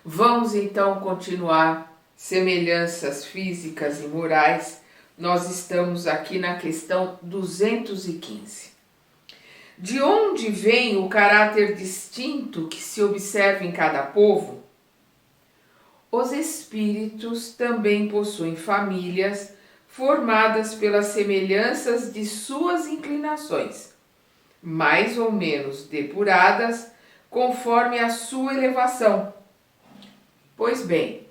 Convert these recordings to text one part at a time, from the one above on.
Vamos então continuar semelhanças físicas e morais. Nós estamos aqui na questão 215. De onde vem o caráter distinto que se observa em cada povo? Os espíritos também possuem famílias formadas pelas semelhanças de suas inclinações, mais ou menos depuradas conforme a sua elevação. Pois bem,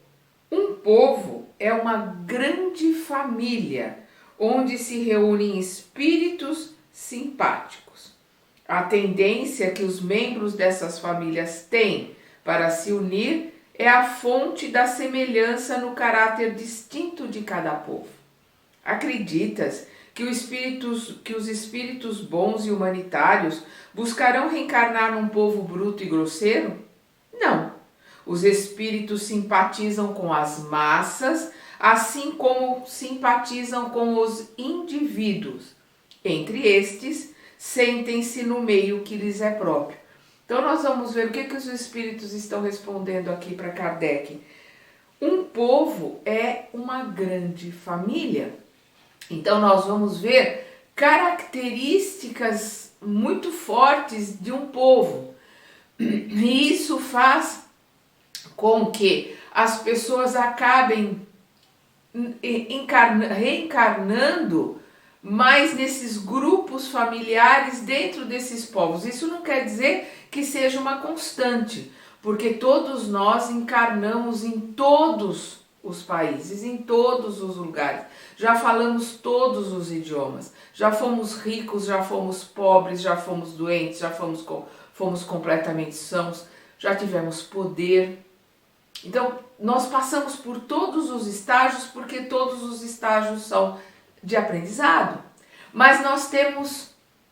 um povo é uma grande família onde se reúnem espíritos simpáticos. A tendência que os membros dessas famílias têm para se unir é a fonte da semelhança no caráter distinto de cada povo. Acreditas que os espíritos bons e humanitários buscarão reencarnar num povo bruto e grosseiro? Não. Os espíritos simpatizam com as massas, assim como simpatizam com os indivíduos. Entre estes, sentem-se no meio que lhes é próprio. Então nós vamos ver o que os espíritos estão respondendo aqui para Kardec. Um povo é uma grande família. Então nós vamos ver características muito fortes de um povo. E isso faz com que as pessoas acabem reencarnando mais nesses grupos familiares dentro desses povos. Isso não quer dizer que seja uma constante, porque todos nós encarnamos em todos os países, em todos os lugares. Já falamos todos os idiomas, já fomos ricos, já fomos pobres, já fomos doentes, já fomos completamente sãos, já tivemos poder. Então, nós passamos por todos os estágios, porque todos os estágios são de aprendizado. Mas nós temos,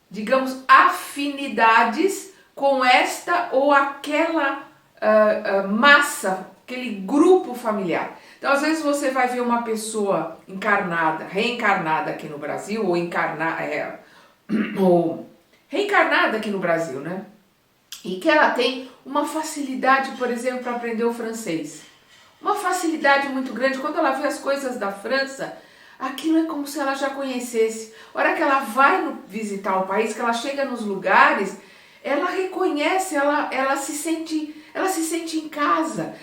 digamos, afinidades com esta ou aquela massa, aquele grupo familiar. Então, às vezes você vai ver uma pessoa encarnada, reencarnada aqui no Brasil, ou reencarnada aqui no Brasil, né? E que ela tem uma facilidade, por exemplo, para aprender o francês. Uma facilidade muito grande. Quando ela vê as coisas da França, aquilo é como se ela já conhecesse. A hora que ela vai visitar o país, que ela chega nos lugares, ela reconhece, ela se sente em casa.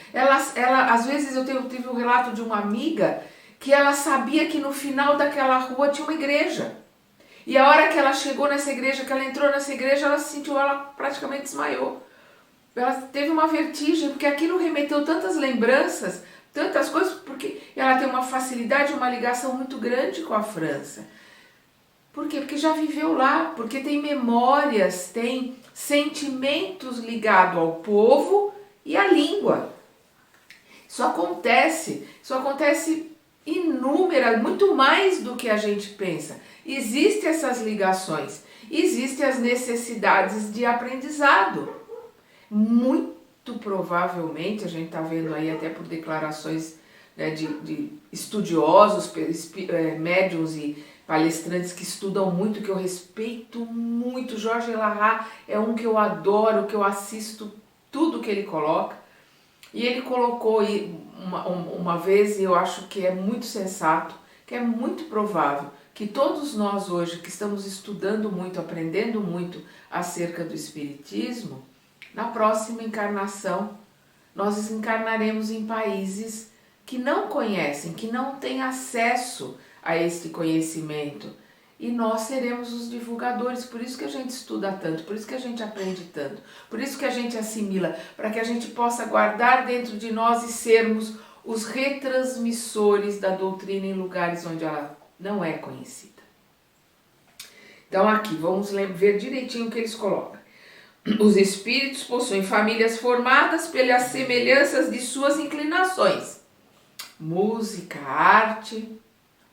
Às vezes eu tive um relato de uma amiga que ela sabia que no final daquela rua tinha uma igreja. E a hora que ela chegou nessa igreja, que ela entrou nessa igreja, ela sentiu, ela praticamente desmaiou. Ela teve uma vertigem, porque aquilo remeteu tantas lembranças, tantas coisas, porque ela tem uma facilidade, uma ligação muito grande com a França. Por quê? Porque já viveu lá, porque tem memórias, tem sentimentos ligados ao povo e à língua. Isso acontece inúmeras, muito mais do que a gente pensa. Existem essas ligações, existem as necessidades de aprendizado. Muito provavelmente, a gente está vendo aí até por declarações, né, de estudiosos, médiuns e palestrantes que estudam muito, que eu respeito muito. Jorge Elahá é um que eu adoro, que eu assisto tudo que ele coloca. E ele colocou uma vez, e eu acho que é muito sensato, que é muito provável que todos nós hoje que estamos estudando muito, aprendendo muito acerca do Espiritismo, na próxima encarnação nós encarnaremos em países que não conhecem, que não têm acesso a este conhecimento. E nós seremos os divulgadores, por isso que a gente estuda tanto, por isso que a gente aprende tanto, por isso que a gente assimila, para que a gente possa guardar dentro de nós e sermos os retransmissores da doutrina em lugares onde ela não é conhecida. Então aqui, vamos ver direitinho o que eles colocam. Os espíritos possuem famílias formadas pelas semelhanças de suas inclinações. Música, arte,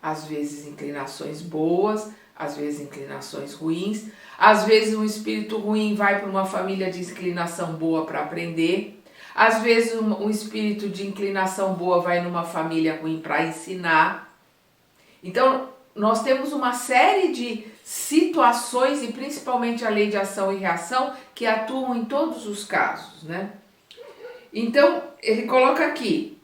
às vezes inclinações boas, às vezes inclinações ruins. Às vezes um espírito ruim vai para uma família de inclinação boa para aprender. Às vezes um espírito de inclinação boa vai numa família ruim para ensinar. Então, nós temos uma série de situações, e principalmente a lei de ação e reação, que atuam em todos os casos, né? Então, ele coloca aqui,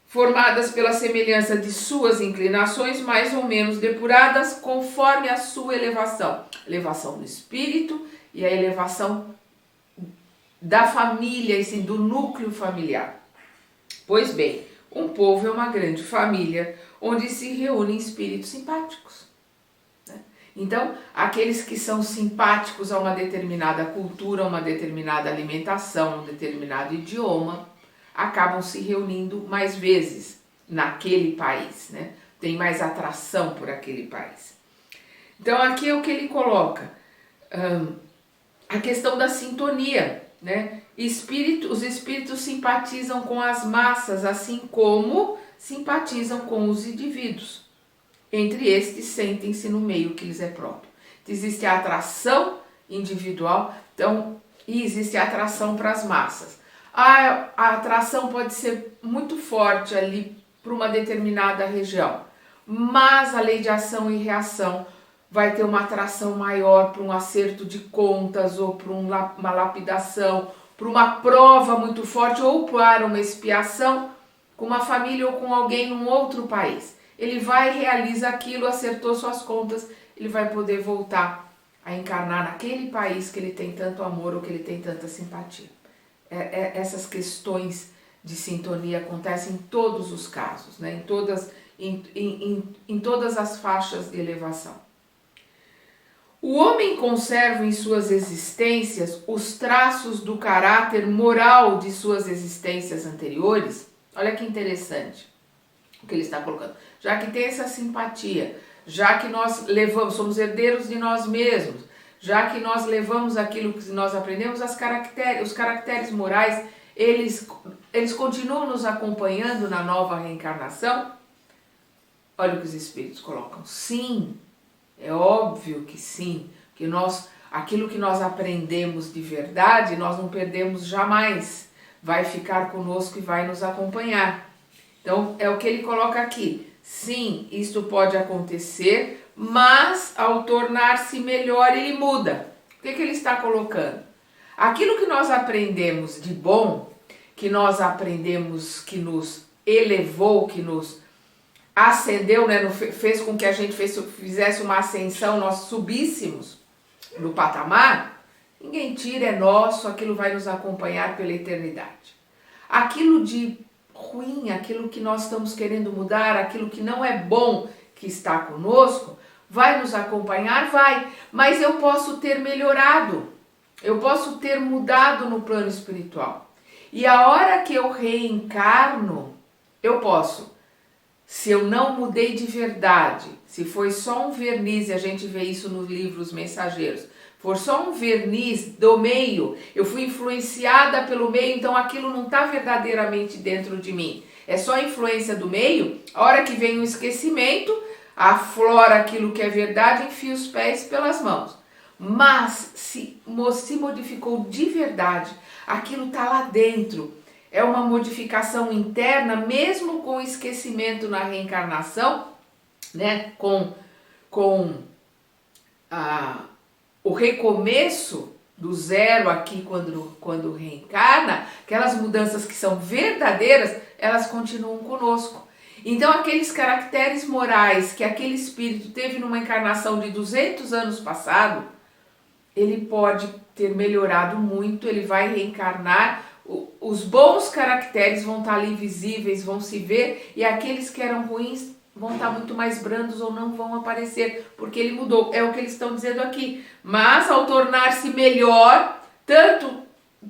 formadas pela semelhança de suas inclinações, mais ou menos depuradas, conforme a sua elevação. Elevação do espírito e a elevação da família, assim, do núcleo familiar. Pois bem, um povo é uma grande família, onde se reúnem espíritos simpáticos. Então, aqueles que são simpáticos a uma determinada cultura, a uma determinada alimentação, a um determinado idioma, acabam se reunindo mais vezes naquele país, né? Tem mais atração por aquele país. Então, aqui é o que ele coloca, a questão da sintonia, né? Os espíritos simpatizam com as massas, assim como simpatizam com os indivíduos. Entre estes, sentem-se no meio que lhes é próprio. Então, existe a atração individual, então, e existe a atração para as massas. A atração pode ser muito forte ali para uma determinada região, mas a lei de ação e reação vai ter uma atração maior para um acerto de contas, ou para uma lapidação, para uma prova muito forte, ou para uma expiação com uma família ou com alguém em um outro país. Ele vai, realiza aquilo, acertou suas contas, ele vai poder voltar a encarnar naquele país que ele tem tanto amor ou que ele tem tanta simpatia. Essas questões de sintonia acontecem em todos os casos, né? em todas as faixas de elevação. O homem conserva em suas existências os traços do caráter moral de suas existências anteriores. Olha que interessante o que ele está colocando. Já que tem essa simpatia, já que nós somos herdeiros de nós mesmos, já que nós levamos aquilo que nós aprendemos, os caracteres morais, eles continuam nos acompanhando na nova reencarnação? Olha o que os espíritos colocam. Sim, é óbvio que sim, que aquilo que nós aprendemos de verdade, nós não perdemos jamais. Vai ficar conosco e vai nos acompanhar. Então, é o que ele coloca aqui. Sim, isto pode acontecer, mas ao tornar-se melhor, ele muda. O que ele está colocando? Aquilo que nós aprendemos de bom, que nós aprendemos que nos elevou, que nos ascendeu, né, fez com que a gente fizesse uma ascensão, nós subíssemos no patamar, ninguém tira, é nosso, aquilo vai nos acompanhar pela eternidade. Aquilo de ruim, aquilo que nós estamos querendo mudar, aquilo que não é bom que está conosco, vai nos acompanhar? Vai, mas eu posso ter melhorado, eu posso ter mudado no plano espiritual. E a hora que eu reencarno, eu posso. Se eu não mudei de verdade, se foi só um verniz, e a gente vê isso nos livros mensageiros, for só um verniz do meio, eu fui influenciada pelo meio, então aquilo não está verdadeiramente dentro de mim. É só a influência do meio, a hora que vem o esquecimento, aflora aquilo que é verdade, enfia os pés pelas mãos. Mas se modificou de verdade, aquilo está lá dentro. É uma modificação interna, mesmo com esquecimento na reencarnação, né? Com o recomeço do zero aqui quando reencarna, aquelas mudanças que são verdadeiras, elas continuam conosco. Então aqueles caracteres morais que aquele espírito teve numa encarnação de 200 anos passado, ele pode ter melhorado muito, ele vai reencarnar, os bons caracteres vão estar ali visíveis, vão se ver, e aqueles que eram ruins vão estar muito mais brandos ou não vão aparecer, porque ele mudou, é o que eles estão dizendo aqui. Mas ao tornar-se melhor, tanto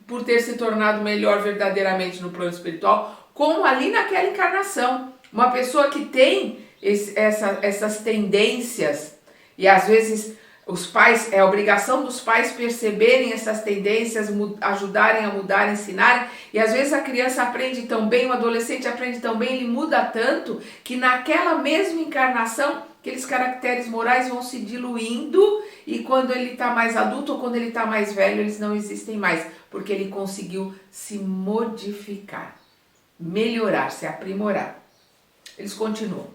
por ter se tornado melhor verdadeiramente no plano espiritual, como ali naquela encarnação. Uma pessoa que tem essas tendências, e às vezes os pais, é a obrigação dos pais perceberem essas tendências, ajudarem a mudar, ensinarem, e às vezes a criança aprende tão bem, o adolescente aprende tão bem, ele muda tanto, que naquela mesma encarnação, aqueles caracteres morais vão se diluindo, e quando ele está mais adulto ou quando ele está mais velho, eles não existem mais, porque ele conseguiu se modificar, melhorar, se aprimorar. Eles continuam.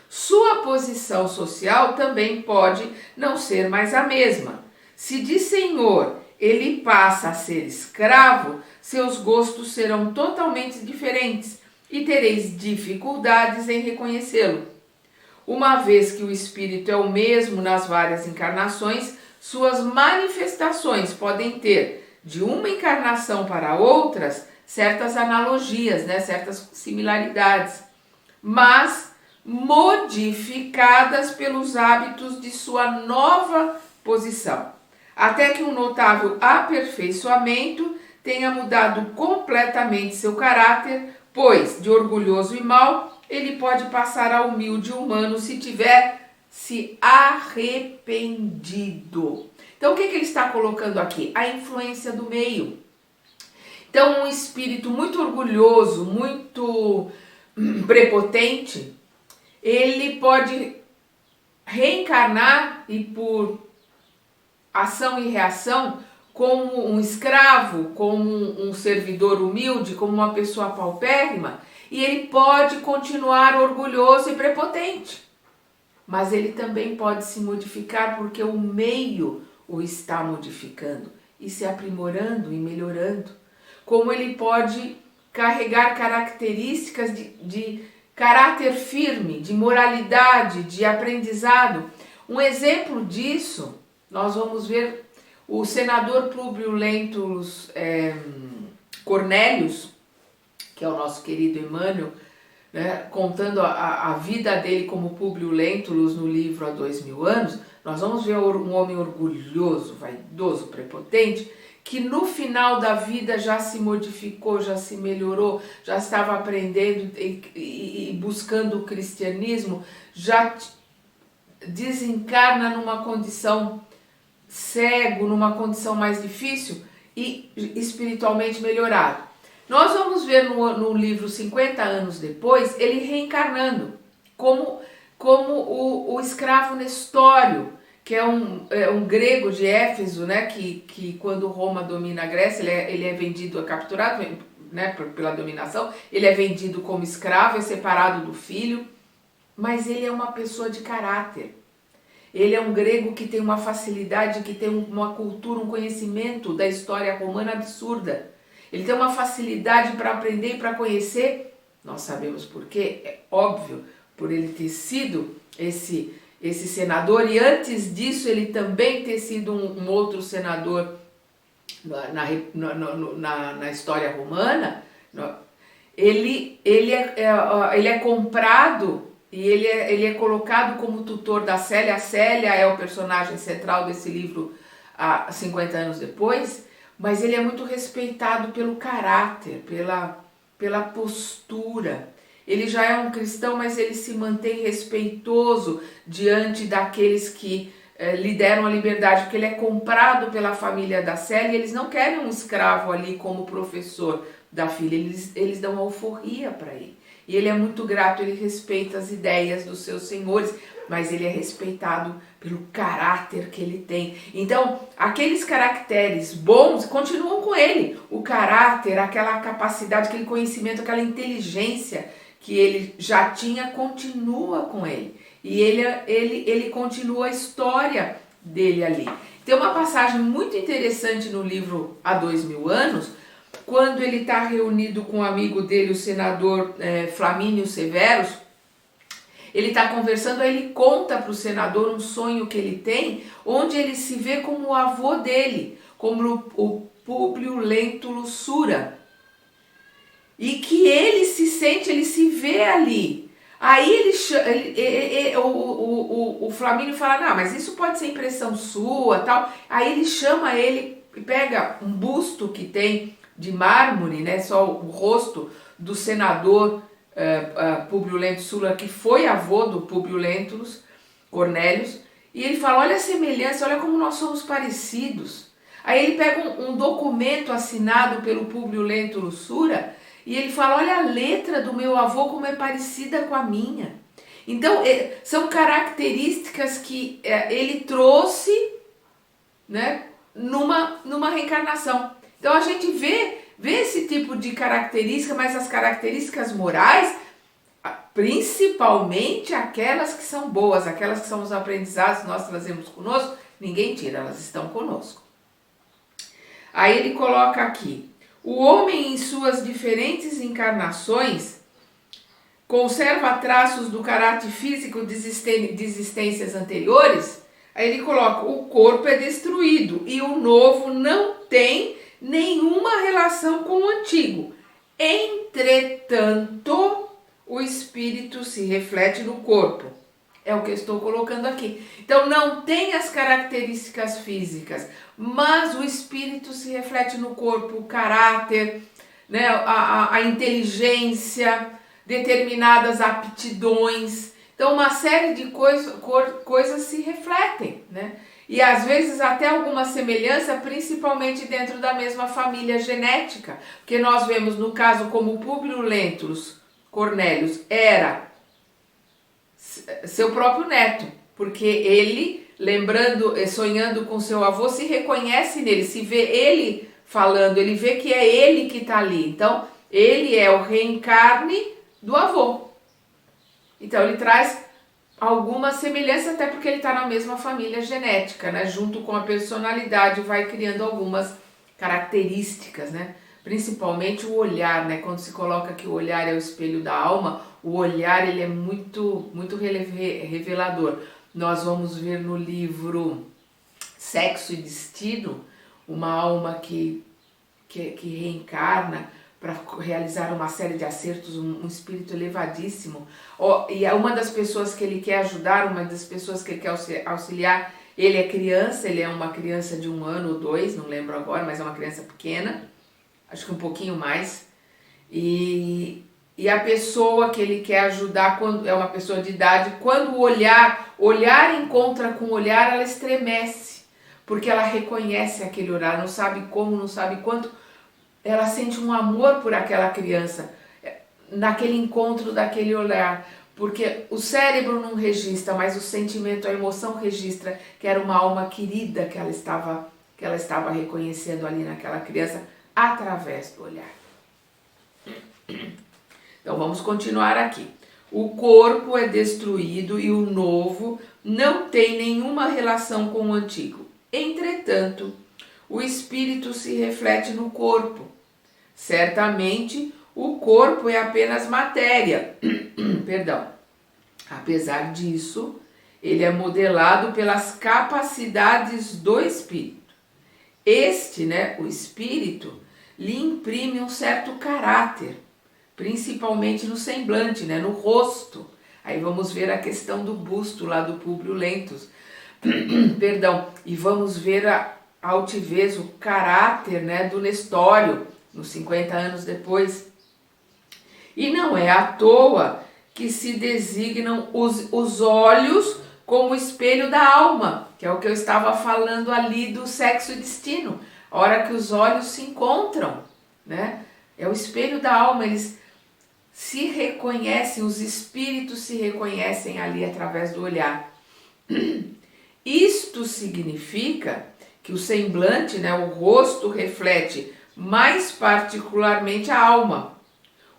Sua posição social também pode não ser mais a mesma. Se de senhor ele passa a ser escravo, seus gostos serão totalmente diferentes e tereis dificuldades em reconhecê-lo. Uma vez que o espírito é o mesmo nas várias encarnações, suas manifestações podem ter, de uma encarnação para outras, certas analogias, né, certas similaridades, mas modificadas pelos hábitos de sua nova posição, até que um notável aperfeiçoamento tenha mudado completamente seu caráter, pois, de orgulhoso e mau, ele pode passar a humilde humano se tiver se arrependido. Então, o que ele está colocando aqui? A influência do meio. Então, um espírito muito orgulhoso, muito prepotente, ele pode reencarnar e por ação e reação como um escravo, como um servidor humilde, como uma pessoa paupérrima, e ele pode continuar orgulhoso e prepotente. Mas ele também pode se modificar porque o meio o está modificando e se aprimorando e melhorando. Como ele pode carregar características de caráter firme, de moralidade, de aprendizado. Um exemplo disso, nós vamos ver o senador Públio Lentulus Cornélius, que é o nosso querido Emmanuel, né, contando a vida dele como Públio Lentulus no livro Há 2000 anos, nós vamos ver um homem orgulhoso, vaidoso, prepotente, que no final da vida já se modificou, já se melhorou, já estava aprendendo e buscando o cristianismo, já desencarna numa condição cego, numa condição mais difícil e espiritualmente melhorado. Nós vamos ver no livro 50 anos depois, ele reencarnando como o escravo Nestório, que é um grego de Éfeso, né, que quando Roma domina a Grécia, ele é vendido, é capturado, né, pela dominação, ele é vendido como escravo, é separado do filho, mas ele é uma pessoa de caráter. Ele é um grego que tem uma facilidade, que tem uma cultura, um conhecimento da história romana absurda. Ele tem uma facilidade para aprender e para conhecer. Nós sabemos por quê, é óbvio, por ele ter sido esse senador, e antes disso ele também ter sido um outro senador na história romana. Ele é comprado e ele é colocado como tutor da Célia. A Célia é o personagem central desse livro há 50 anos depois, mas ele é muito respeitado pelo caráter, pela postura. Ele já é um cristão, mas ele se mantém respeitoso diante daqueles que lhe deram a liberdade, porque ele é comprado pela família da Célia e eles não querem um escravo ali como professor da filha, eles dão alforria para ele. E ele é muito grato, ele respeita as ideias dos seus senhores, mas ele é respeitado pelo caráter que ele tem. Então, aqueles caracteres bons continuam com ele. O caráter, aquela capacidade, aquele conhecimento, aquela inteligência que ele já tinha, continua com ele. E ele continua a história dele ali. Tem uma passagem muito interessante no livro Há 2000 anos, quando ele está reunido com um amigo dele, o senador Flamínio Severus. Ele está conversando, aí ele conta para o senador um sonho que ele tem, onde ele se vê como o avô dele, como o Públio Lentulus Sura. E que ele se vê ali. Aí o Flamínio fala, não, mas isso pode ser impressão sua, tal. Aí ele chama ele, pega um busto que tem de mármore, né, só o rosto do senador Públio Lentulus Sura, que foi avô do Públio Lentulus Cornélius, e ele fala, olha a semelhança, olha como nós somos parecidos. Aí ele pega um documento assinado pelo Públio Lentulus Sura, e ele fala, olha a letra do meu avô como é parecida com a minha. Então, são características que ele trouxe, né, numa reencarnação. Então, a gente vê esse tipo de característica, mas as características morais, principalmente aquelas que são boas, aquelas que são os aprendizados que nós trazemos conosco, ninguém tira, elas estão conosco. Aí ele coloca aqui: o homem em suas diferentes encarnações conserva traços do caráter físico de existências anteriores. Aí ele coloca: o corpo é destruído e o novo não tem nenhuma relação com o antigo. Entretanto, o espírito se reflete no corpo. É o que eu estou colocando aqui. Então não tem as características físicas, mas o espírito se reflete no corpo, o caráter, né, a inteligência, determinadas aptidões. Então uma série de coisas se refletem, né? E às vezes até alguma semelhança, principalmente dentro da mesma família genética, porque nós vemos no caso como Públio Lentulus Cornélius era seu próprio neto, porque ele, lembrando, sonhando com seu avô, se reconhece nele, se vê ele falando, ele vê que é ele que está ali. Então ele é o reencarne do avô. Então ele traz alguma semelhança, até porque ele está na mesma família genética, né? Junto com a personalidade, vai criando algumas características, né? Principalmente o olhar, né? Quando se coloca que o olhar é o espelho da alma, o olhar ele é muito revelador. Nós vamos ver no livro Sexo e Destino, uma alma que reencarna para realizar uma série de acertos, um espírito elevadíssimo. E uma das pessoas que ele quer ajudar, uma das pessoas que ele quer auxiliar, ele é criança, ele é uma criança de 1 ano ou 2, não lembro agora, mas é uma criança pequena, acho que um pouquinho mais. E a pessoa que ele quer ajudar, quando é uma pessoa de idade, quando o olhar encontra com o olhar, ela estremece, porque ela reconhece aquele olhar, não sabe como, não sabe quanto, ela sente um amor por aquela criança, naquele encontro daquele olhar, porque o cérebro não registra, mas o sentimento, a emoção registra que era uma alma querida que ela estava reconhecendo ali naquela criança, através do olhar. Então vamos continuar aqui. O corpo é destruído e o novo não tem nenhuma relação com o antigo. Entretanto, o espírito se reflete no corpo. Certamente, o corpo é apenas matéria. Perdão. Apesar disso, ele é modelado pelas capacidades do espírito. Este, né, o espírito, lhe imprime um certo caráter, principalmente no semblante, né, no rosto. Aí vamos ver a questão do busto lá do Públio Lentulus. Perdão. E vamos ver a altivez, o caráter, né, do Nestório, nos 50 anos depois. E não é à toa que se designam os olhos como o espelho da alma, que é o que eu estava falando ali do sexo e destino. A hora que os olhos se encontram, né? É o espelho da alma, eles se reconhecem, os espíritos se reconhecem ali através do olhar. Isto significa que o semblante, né, o rosto, reflete mais particularmente a alma.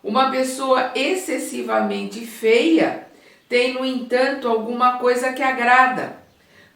Uma pessoa excessivamente feia tem, no entanto, alguma coisa que agrada,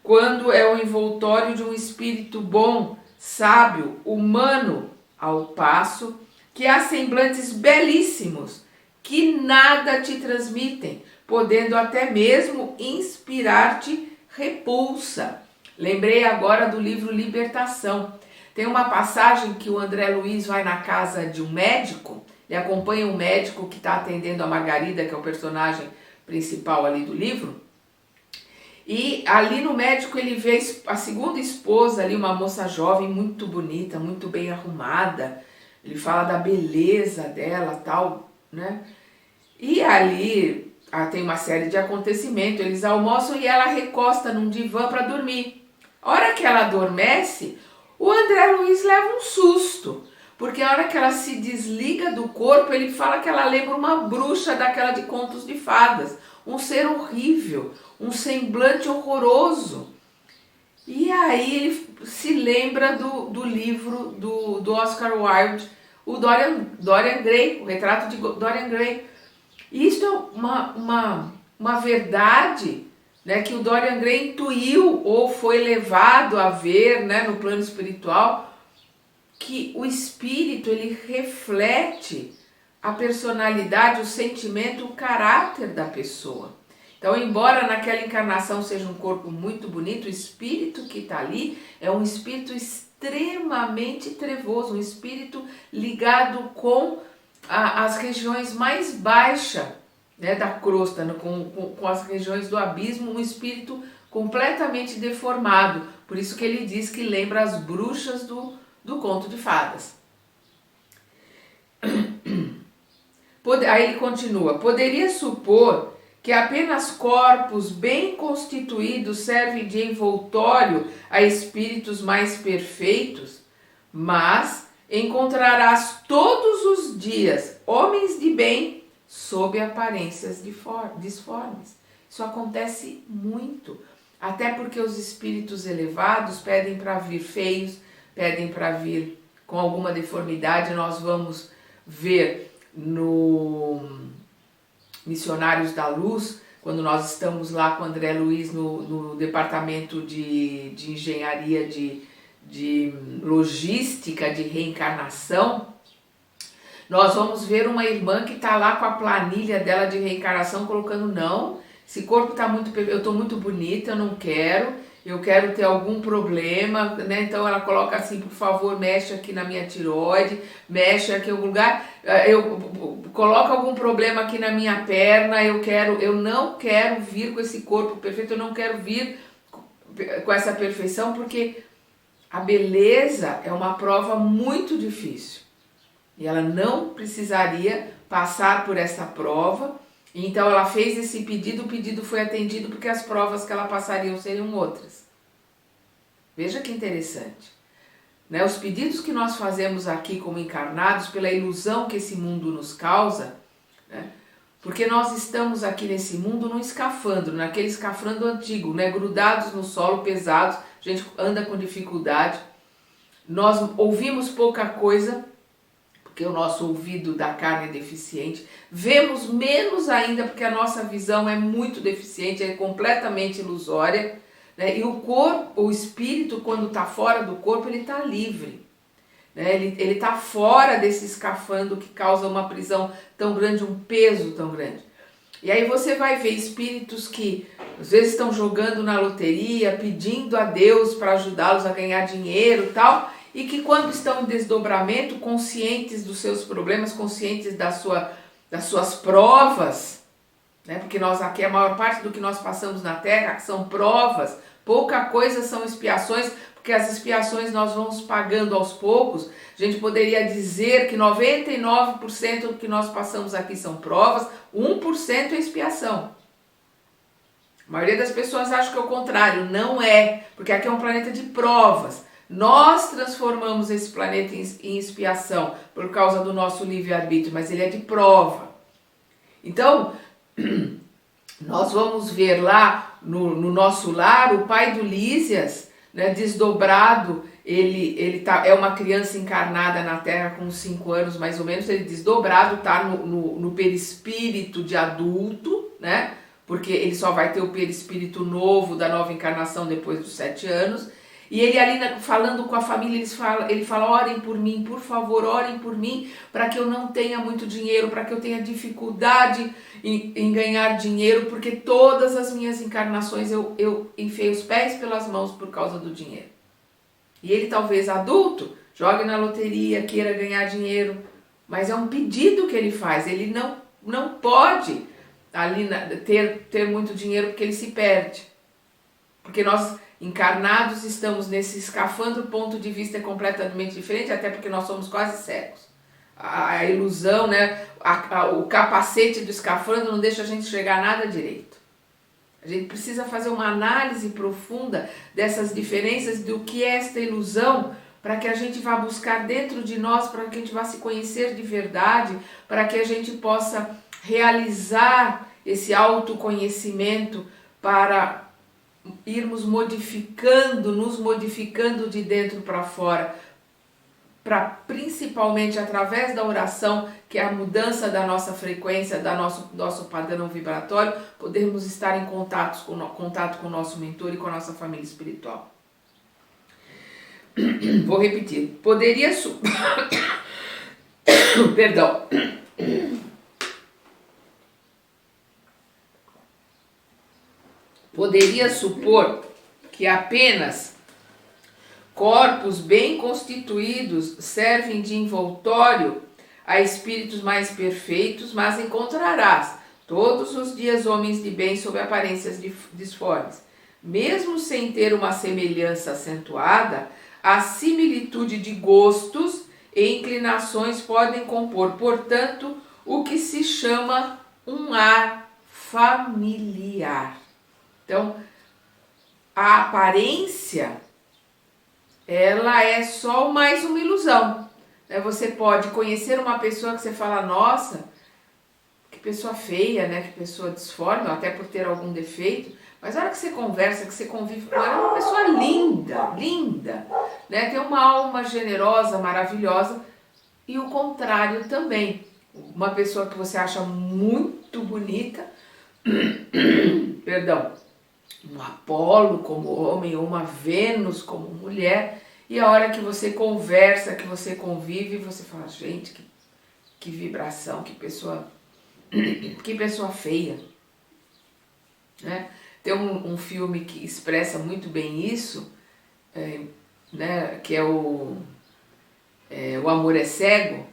quando é o envoltório de um espírito bom, sábio, humano, ao passo que há semblantes belíssimos que nada te transmitem, podendo até mesmo inspirar-te repulsa. Lembrei agora do livro Libertação. Tem uma passagem que o André Luiz vai na casa de um médico, ele acompanha um médico que está atendendo a Margarida, que é o personagem principal ali do livro, e ali no médico ele vê a segunda esposa ali, uma moça jovem, muito bonita, muito bem arrumada, ele fala da beleza dela, tal, né? E ali tem uma série de acontecimentos, eles almoçam e ela recosta num divã para dormir. A hora que ela adormece, o André Luiz leva um susto, porque a hora que ela se desliga do corpo, ele fala que ela lembra uma bruxa daquela de contos de fadas, um ser horrível, um semblante horroroso. E aí ele se lembra do livro do Oscar Wilde, o Dorian Gray, o retrato de Dorian Gray. E isso é uma verdade, né, que o Dorian Gray intuiu ou foi levado a ver, né, no plano espiritual, que o espírito ele reflete a personalidade, o sentimento, o caráter da pessoa. Então, embora naquela encarnação seja um corpo muito bonito, o espírito que está ali é um espírito extremamente trevoso, um espírito ligado com as regiões mais baixas, né, da crosta, com as regiões do abismo, um espírito completamente deformado. Por isso que ele diz que lembra as bruxas do conto de fadas. Aí ele continua, poderia supor que apenas corpos bem constituídos servem de envoltório a espíritos mais perfeitos, mas encontrarás todos os dias homens de bem sob aparências disformes. Isso acontece muito, até porque os espíritos elevados pedem para vir feios, pedem para vir com alguma deformidade. Nós vamos ver no Missionários da Luz, quando nós estamos lá com o André Luiz no departamento de engenharia de logística, de reencarnação, nós vamos ver uma irmã que está lá com a planilha dela de reencarnação, colocando, não, esse corpo está muito, eu estou muito bonita, eu quero ter algum problema, né? Então ela coloca assim, por favor, mexe aqui na minha tireoide, mexe aqui em algum lugar, coloca algum problema aqui na minha perna, eu não quero vir com esse corpo perfeito, eu não quero vir com essa perfeição, porque a beleza é uma prova muito difícil. E ela não precisaria passar por essa prova. Então ela fez esse pedido, o pedido foi atendido porque as provas que ela passaria seriam outras. Veja que interessante. Né? Os pedidos que nós fazemos aqui como encarnados, pela ilusão que esse mundo nos causa, né? Porque nós estamos aqui nesse mundo num escafandro, naquele escafandro antigo, né? Grudados no solo, pesados, a gente anda com dificuldade, nós ouvimos pouca coisa, porque o nosso ouvido da carne é deficiente, vemos menos ainda porque a nossa visão é muito deficiente, é completamente ilusória, né? E o corpo, o espírito, quando está fora do corpo, ele está livre, né? Ele está fora desse escafandro que causa uma prisão tão grande, um peso tão grande. E aí você vai ver espíritos que às vezes estão jogando na loteria, pedindo a Deus para ajudá-los a ganhar dinheiro e tal, e que quando estão em desdobramento, conscientes dos seus problemas, conscientes das suas provas, né? Porque nós aqui, a maior parte do que nós passamos na Terra são provas, pouca coisa são expiações, porque as expiações nós vamos pagando aos poucos. A gente poderia dizer que 99% do que nós passamos aqui são provas, 1% é expiação. A maioria das pessoas acha que é o contrário, não é, porque aqui é um planeta de provas. Nós transformamos esse planeta em expiação por causa do nosso livre-arbítrio, mas ele é de prova. Então, nós vamos ver lá no nosso lar o pai do Lísias, né, desdobrado, ele é uma criança encarnada na Terra com 5 anos mais ou menos, ele desdobrado está no perispírito de adulto, né, porque ele só vai ter o perispírito novo da nova encarnação depois dos 7 anos. E ele ali falando com a família, ele fala, orem por mim, por favor, orem por mim, para que eu não tenha muito dinheiro, para que eu tenha dificuldade em ganhar dinheiro, porque todas as minhas encarnações eu enfiei os pés pelas mãos por causa do dinheiro. E ele talvez adulto, jogue na loteria, queira ganhar dinheiro, mas é um pedido que ele faz, ele não pode ali ter muito dinheiro porque ele se perde. Porque nós encarnados estamos nesse escafandro, o ponto de vista é completamente diferente, até porque nós somos quase cegos. A ilusão, né, o capacete do escafandro não deixa a gente enxergar nada direito. A gente precisa fazer uma análise profunda dessas diferenças, do que é esta ilusão, para que a gente vá buscar dentro de nós, para que a gente vá se conhecer de verdade, para que a gente possa realizar esse autoconhecimento, para irmos nos modificando de dentro para fora, para principalmente através da oração, que é a mudança da nossa frequência, nosso padrão vibratório, podermos estar em contato com o nosso mentor e com a nossa família espiritual. Vou repetir. Poderia perdão. Poderia supor que apenas corpos bem constituídos servem de envoltório a espíritos mais perfeitos, mas encontrarás todos os dias homens de bem sob aparências disformes. Mesmo sem ter uma semelhança acentuada, a similitude de gostos e inclinações podem compor, portanto, o que se chama um ar familiar. Então, a aparência, ela é só mais uma ilusão. Você pode conhecer uma pessoa que você fala, nossa, que pessoa feia, né? Que pessoa disforme, até por ter algum defeito. Mas na hora que você conversa, que você convive com ela, é uma pessoa linda, linda, né? Tem uma alma generosa, maravilhosa, e o contrário também. Uma pessoa que você acha muito bonita, perdão, um Apolo como homem, ou uma Vênus como mulher, e a hora que você conversa, que você convive, você fala, gente, que vibração, que pessoa feia, né? Tem um filme que expressa muito bem isso, né, que é o Amor é Cego,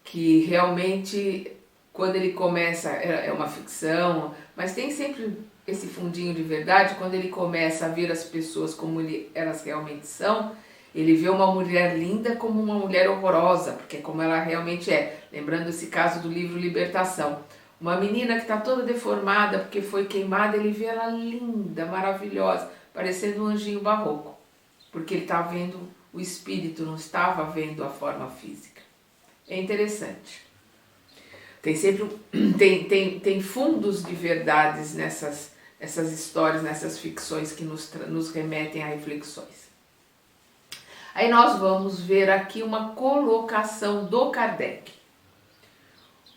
que realmente, quando ele começa, é uma ficção, mas tem sempre esse fundinho de verdade. Quando ele começa a ver as pessoas como elas realmente são, ele vê uma mulher linda como uma mulher horrorosa, porque é como ela realmente é. Lembrando esse caso do livro Libertação. Uma menina que está toda deformada porque foi queimada, ele vê ela linda, maravilhosa, parecendo um anjinho barroco, porque ele está vendo o espírito, não estava vendo a forma física. É interessante. Tem sempre tem fundos de verdades nessas histórias, nessas ficções que nos remetem a reflexões. Aí nós vamos ver aqui uma colocação do Kardec.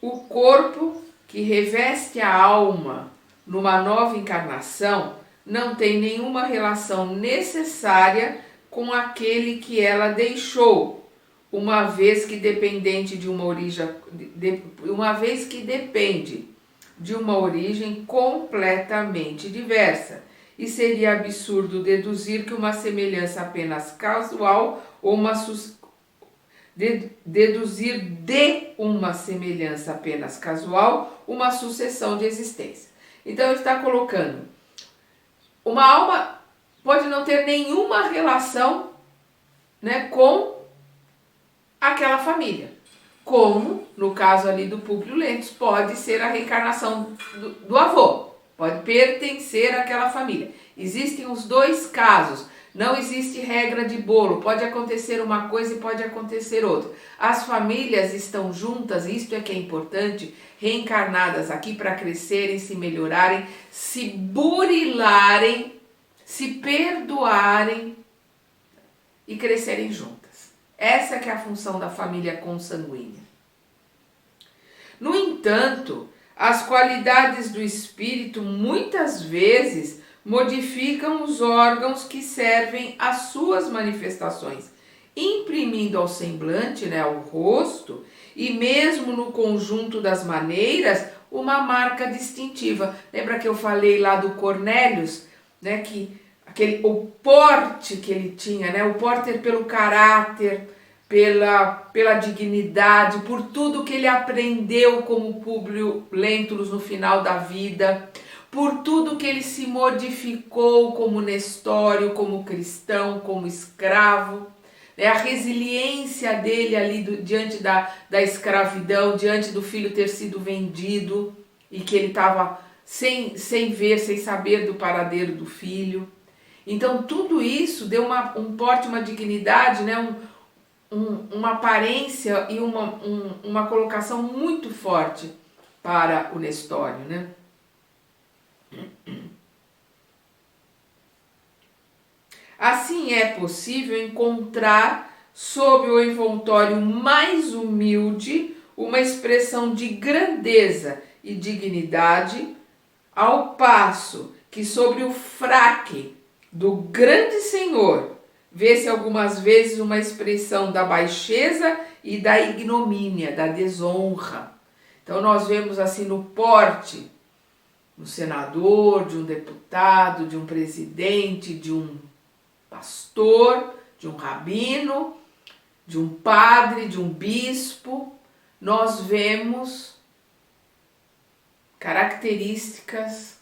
O corpo que reveste a alma numa nova encarnação não tem nenhuma relação necessária com aquele que ela deixou, uma vez que depende de uma origem completamente diversa, e seria absurdo deduzir que uma semelhança apenas casual ou deduzir de uma semelhança apenas casual uma sucessão de existência. Então ele está colocando, uma alma pode não ter nenhuma relação, né, com aquela família, como no caso ali do Públio Lentulus, pode ser a reencarnação do avô, pode pertencer àquela família. Existem os dois casos. Não existe regra de bolo, pode acontecer uma coisa e pode acontecer outra. As famílias estão juntas, isto é que é importante, reencarnadas aqui para crescerem, se melhorarem, se burilarem, se perdoarem e crescerem juntas. Essa que é a função da família consanguínea. No entanto, as qualidades do espírito muitas vezes modificam os órgãos que servem às suas manifestações, imprimindo ao semblante, né, ao rosto, e mesmo no conjunto das maneiras, uma marca distintiva. Lembra que eu falei lá do Cornélius, né, que o porte que ele tinha, né, o porte pelo caráter, pela dignidade, por tudo que ele aprendeu como Públio Lentulus no final da vida, por tudo que ele se modificou como Nestório, como cristão, como escravo, né? A resiliência dele ali diante da escravidão, diante do filho ter sido vendido e que ele estava sem ver, sem saber do paradeiro do filho. Então tudo isso deu um porte, uma dignidade, né? Uma aparência e uma colocação muito forte para o Nestório, né? Assim é possível encontrar sob o envoltório mais humilde uma expressão de grandeza e dignidade, ao passo que sobre o fraque do grande senhor vê-se algumas vezes uma expressão da baixeza e da ignomínia, da desonra. Então nós vemos assim no porte, um senador, de um deputado, de um presidente, de um pastor, de um rabino, de um padre, de um bispo, nós vemos características,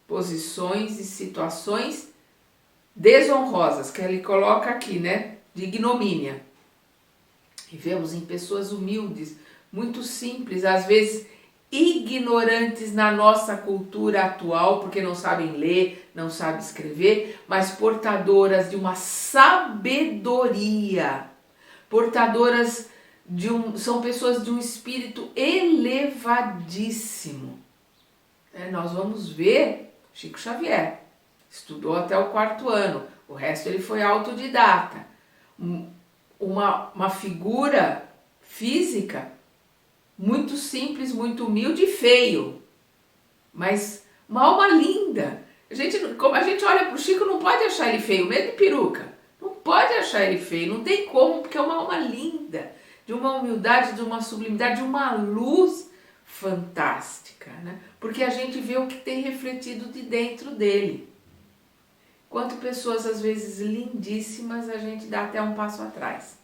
posições e situações desonrosas, que ele coloca aqui, né? De ignomínia. E vemos em pessoas humildes, muito simples, às vezes ignorantes na nossa cultura atual, porque não sabem ler, não sabem escrever, mas portadoras de uma sabedoria, portadoras são pessoas de um espírito elevadíssimo. Nós vamos ver Chico Xavier, estudou até o 4º ano, o resto ele foi autodidata, uma figura física muito simples, muito humilde e feio, mas uma alma linda. Como a gente olha para o Chico, não pode achar ele feio, mesmo de peruca, não pode achar ele feio, não tem como, porque é uma alma linda, de uma humildade, de uma sublimidade, de uma luz fantástica, né? Porque a gente vê o que tem refletido de dentro dele. Quanto pessoas às vezes lindíssimas, a gente dá até um passo atrás.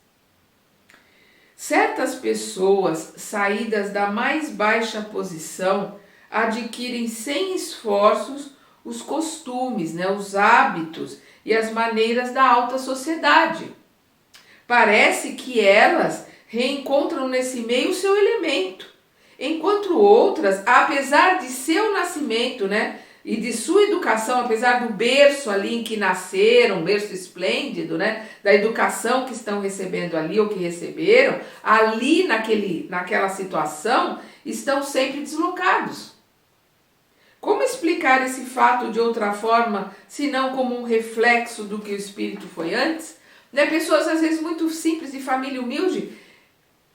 Certas pessoas, saídas da mais baixa posição, adquirem sem esforços os costumes, né, os hábitos e as maneiras da alta sociedade. Parece que elas reencontram nesse meio o seu elemento, enquanto outras, apesar de seu nascimento, né, e de sua educação, apesar do berço ali em que nasceram, um berço esplêndido, né, da educação que estão recebendo ali ou que receberam, ali naquela situação, estão sempre deslocados. Como explicar esse fato de outra forma, se não como um reflexo do que o espírito foi antes? Né, pessoas às vezes muito simples, de família humilde,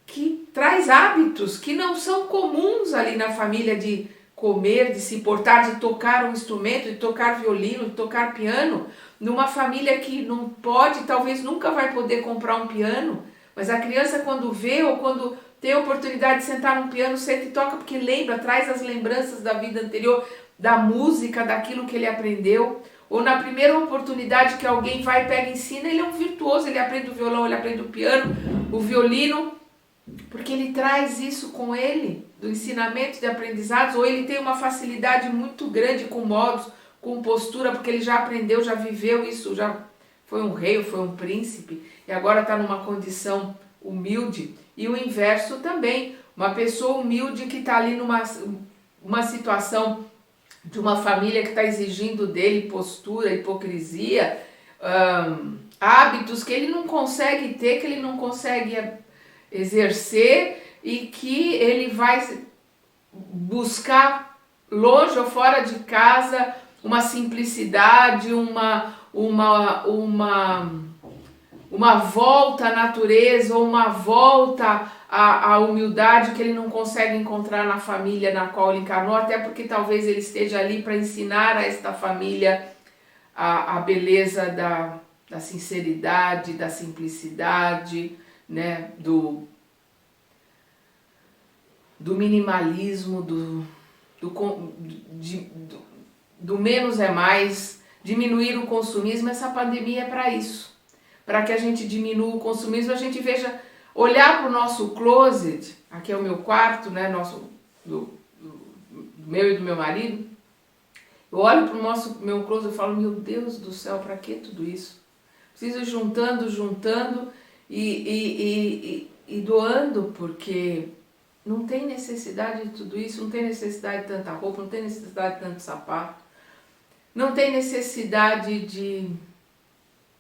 que traz hábitos que não são comuns ali na família, de comer, de se portar, de tocar um instrumento, de tocar violino, de tocar piano, numa família que não pode, talvez nunca vai poder comprar um piano, mas a criança quando vê ou quando tem a oportunidade de sentar num piano, senta e toca, porque lembra, traz as lembranças da vida anterior, da música, daquilo que ele aprendeu, ou na primeira oportunidade que alguém vai, pega e ensina, ele é um virtuoso, ele aprende o violão, ele aprende o piano, o violino, porque ele traz isso com ele, do ensinamento de aprendizados, ou ele tem uma facilidade muito grande com modos, com postura, porque ele já aprendeu, já viveu isso, já foi um rei, foi um príncipe, e agora está numa condição humilde. E o inverso também, uma pessoa humilde que está ali numa situação de uma família que está exigindo dele postura, hipocrisia, hábitos que ele não consegue ter, que ele não consegue exercer, e que ele vai buscar longe ou fora de casa uma simplicidade, uma volta à natureza, ou uma volta à humildade que ele não consegue encontrar na família na qual ele encarnou, até porque talvez ele esteja ali para ensinar a esta família a beleza da sinceridade, da simplicidade, né, do minimalismo, do menos é mais, diminuir o consumismo. Essa pandemia é para isso, para que a gente diminua o consumismo, a gente veja, olhar para o nosso closet, aqui é o meu quarto, né, do meu e do meu marido, eu olho para o meu closet e falo, meu Deus do céu, para que tudo isso? Preciso ir juntando e doando, porque não tem necessidade de tudo isso, não tem necessidade de tanta roupa, não tem necessidade de tanto sapato, não tem necessidade de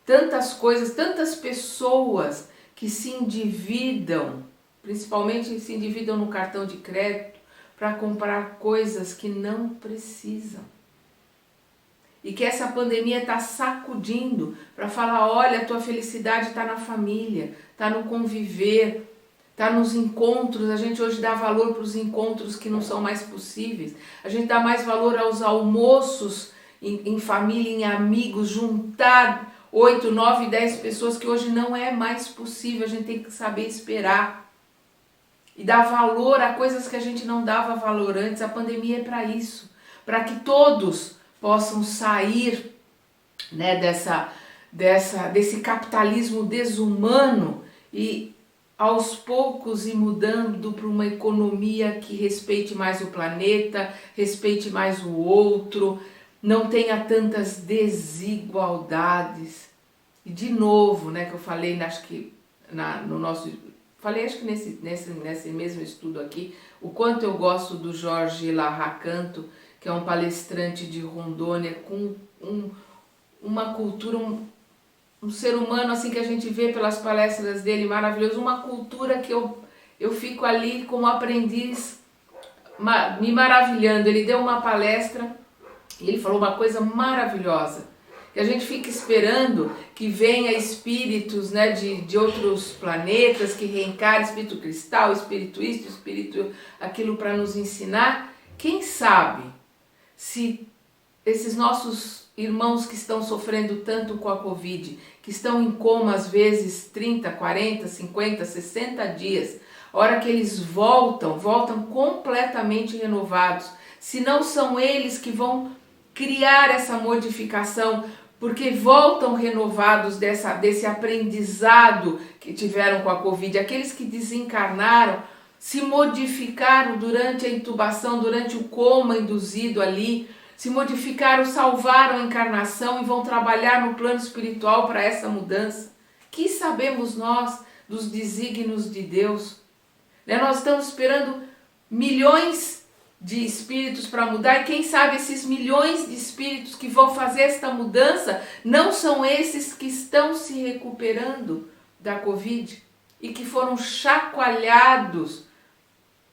tantas coisas, tantas pessoas que se endividam, principalmente se endividam no cartão de crédito, para comprar coisas que não precisam. E que essa pandemia está sacudindo para falar, olha, a tua felicidade está na família, está no conviver, está nos encontros. A gente hoje dá valor para os encontros que não são mais possíveis. A gente dá mais valor aos almoços em família, em amigos, juntar 8, 9, 10 pessoas, que hoje não é mais possível. A gente tem que saber esperar e dar valor a coisas que a gente não dava valor antes. A pandemia é para isso, para que todos possam sair, né, desse capitalismo desumano e aos poucos ir mudando para uma economia que respeite mais o planeta, respeite mais o outro, não tenha tantas desigualdades. E de novo, né, que eu falei, acho que nesse mesmo estudo aqui, o quanto eu gosto do Jorge Larracanto, que é um palestrante de Rondônia com uma cultura, um ser humano assim que a gente vê pelas palestras dele, maravilhoso, uma cultura que eu fico ali como aprendiz, me maravilhando. Ele deu uma palestra e ele falou uma coisa maravilhosa, que a gente fica esperando que venha espíritos, né, de outros planetas, que reencarnem, espírito cristal, espírito isso, espírito aquilo, para nos ensinar. Quem sabe se esses nossos irmãos que estão sofrendo tanto com a Covid, que estão em coma às vezes 30, 40, 50, 60 dias, a hora que eles voltam completamente renovados. Se não são eles que vão criar essa modificação, porque voltam renovados desse aprendizado que tiveram com a Covid. Aqueles que desencarnaram, se modificaram durante a intubação, durante o coma induzido ali, se modificaram, salvaram a encarnação e vão trabalhar no plano espiritual para essa mudança. Que sabemos nós dos desígnios de Deus? Nós estamos esperando milhões de espíritos para mudar, e quem sabe esses milhões de espíritos que vão fazer esta mudança não são esses que estão se recuperando da Covid e que foram chacoalhados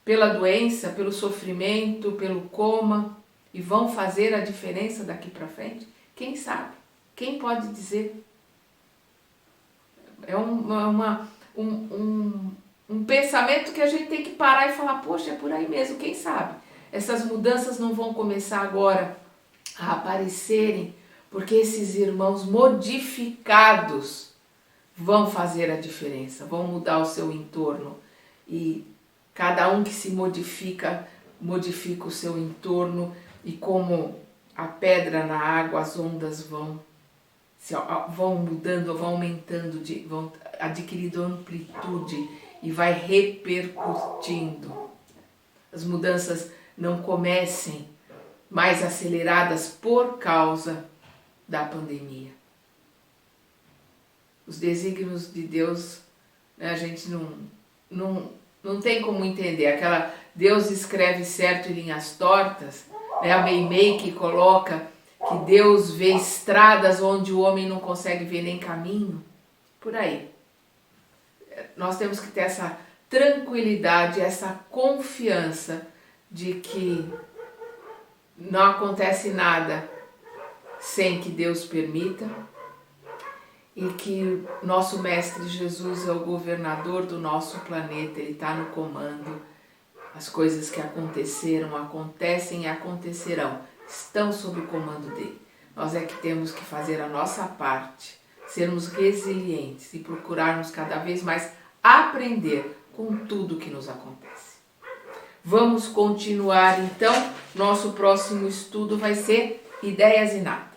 pela doença, pelo sofrimento, pelo coma, e vão fazer a diferença daqui para frente? Quem sabe? Quem pode dizer? É um pensamento que a gente tem que parar e falar, poxa, é por aí mesmo, quem sabe? Essas mudanças não vão começar agora a aparecerem, porque esses irmãos modificados vão fazer a diferença, vão mudar o seu entorno. E cada um que se modifica, modifica o seu entorno, e como a pedra na água, as ondas vão mudando, vão aumentando, vão adquirindo amplitude e vai repercutindo. As mudanças não comecem mais aceleradas por causa da pandemia. Os desígnios de Deus, né, a gente não tem como entender. Aquela Deus escreve certo em linhas tortas, né, a Meimei que coloca que Deus vê estradas onde o homem não consegue ver nem caminho. Por aí. Nós temos que ter essa tranquilidade, essa confiança de que não acontece nada sem que Deus permita, e que nosso Mestre Jesus é o governador do nosso planeta, Ele está no comando. As coisas que aconteceram, acontecem e acontecerão, estão sob o comando dele. Nós é que temos que fazer a nossa parte, sermos resilientes e procurarmos cada vez mais aprender com tudo que nos acontece. Vamos continuar então. Nosso próximo estudo vai ser Ideias Inatas.